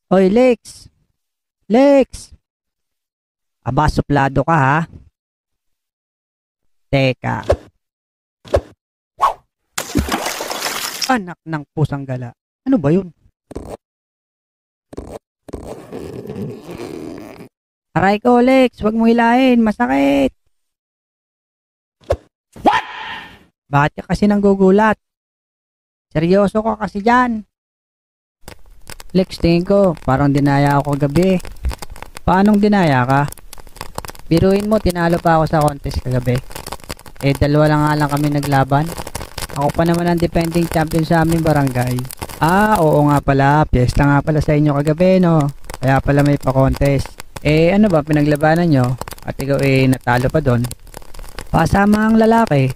Hoy, Lex! Lex! Aba, suplado ka ha? Teka. Anak ng pusang gala. Ano ba yun? Aray ko, Lex! Huwag mo hilahin! Masakit! What? Bakit ka kasi nanggugulat? Seryoso ka kasi dyan. Lex, tingin ko, parang dinaya ako kagabi. Paanong dinaya ka? Biruin mo, tinalo pa ako sa contest kagabi. Eh, dalawa lang nga lang kami naglaban. Ako pa naman ang defending champion sa aming barangay. Ah, oo nga pala. Piyesta nga pala sa inyo kagabi, no? Kaya pala may pa-contest. Eh, ano ba pinaglabanan nyo? At ikaw natalo pa doon. Pasama ang lalaki.